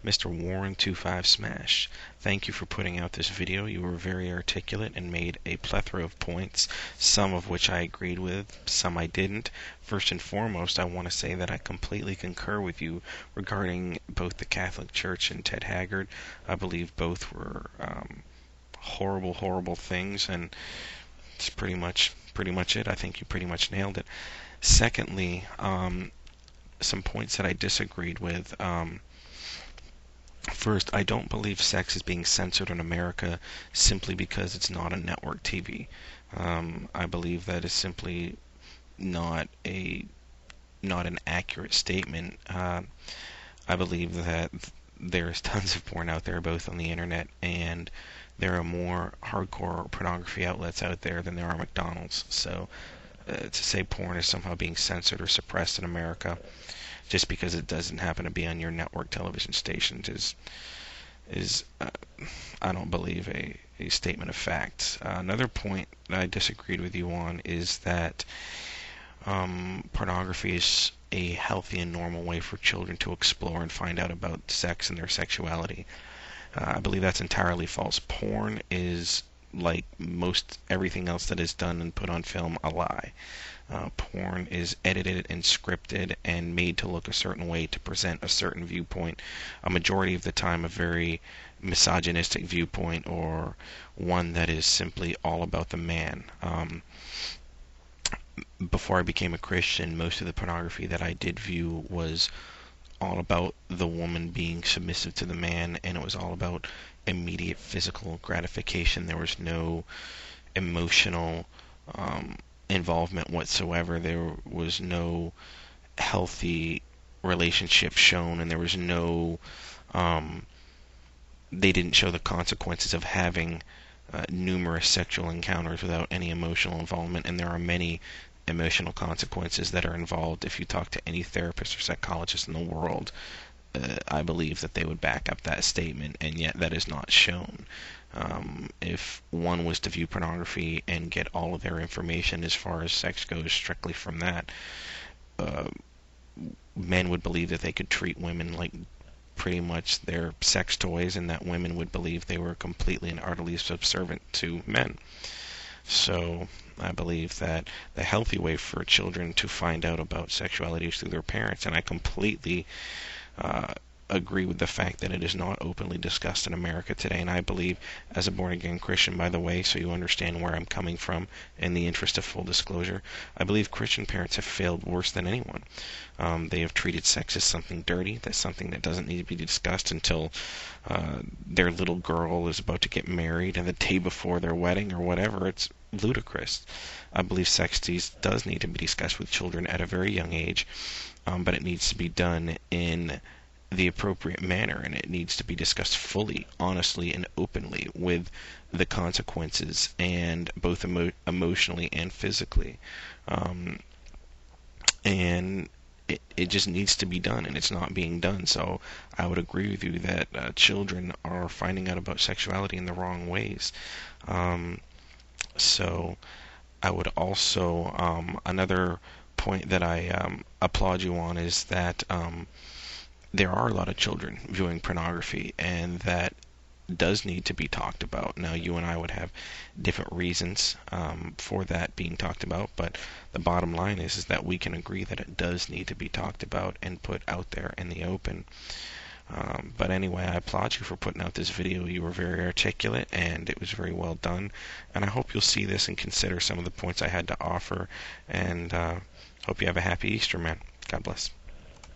Mr. Warren25 Smash, thank you for putting out this video. You were very articulate and made a plethora of points, some of which I agreed with, some I didn't. First and foremost, I want to say that I completely concur with you regarding both the Catholic Church and Ted Haggard. I believe both were horrible, horrible things, and it's pretty much it. I think you pretty much nailed it. Secondly, some points that I disagreed with. First, I don't believe sex is being censored in America simply because it's not on network TV. I believe that is simply not an accurate statement. I believe that there's tons of porn out there, both on the internet, and there are more hardcore pornography outlets out there than there are McDonald's. So to say porn is somehow being censored or suppressed in America just because it doesn't happen to be on your network television stations is I don't believe a statement of fact. Another point that I disagreed with you on is that pornography is a healthy and normal way for children to explore and find out about sex and their sexuality. I believe that's entirely false. Porn is, like most everything else that is done and put on film, a lie. Porn is edited and scripted and made to look a certain way to present a certain viewpoint, a majority of the time a very misogynistic viewpoint, or one that is simply all about the man. Before I became a Christian, most of the pornography that I did view was all about the woman being submissive to the man, and it was all about immediate physical gratification. There was no emotional involvement whatsoever. There was no healthy relationship shown, and there was no they didn't show the consequences of having numerous sexual encounters without any emotional involvement, and there are many emotional consequences that are involved. If you talk to any therapist or psychologist in the world, I believe that they would back up that statement, and yet that is not shown. If one was to view pornography and get all of their information as far as sex goes strictly from that, men would believe that they could treat women like pretty much their sex toys, and that women would believe they were completely and utterly subservient to men. So I believe that the healthy way for children to find out about sexuality is through their parents, and I completely agree with the fact that it is not openly discussed in America today. And I believe, as a born-again Christian, by the way, so you understand where I'm coming from in the interest of full disclosure, I believe Christian parents have failed worse than anyone. They have treated sex as something dirty, that's something that doesn't need to be discussed until their little girl is about to get married, and the day before their wedding or whatever. It's ludicrous. I believe sex does need to be discussed with children at a very young age, but it needs to be done in the appropriate manner, and it needs to be discussed fully, honestly, and openly with the consequences, and both emotionally and physically. And it just needs to be done, and it's not being done. So I would agree with you that children are finding out about sexuality in the wrong ways. So I would also, another point that I applaud you on is that there are a lot of children viewing pornography, and that does need to be talked about. Now, you and I would have different reasons for that being talked about, but the bottom line is that we can agree that it does need to be talked about and put out there in the open. But anyway, I applaud you for putting out this video. You were very articulate, and it was very well done. And I hope you'll see this and consider some of the points I had to offer. And hope you have a happy Easter, man. God bless.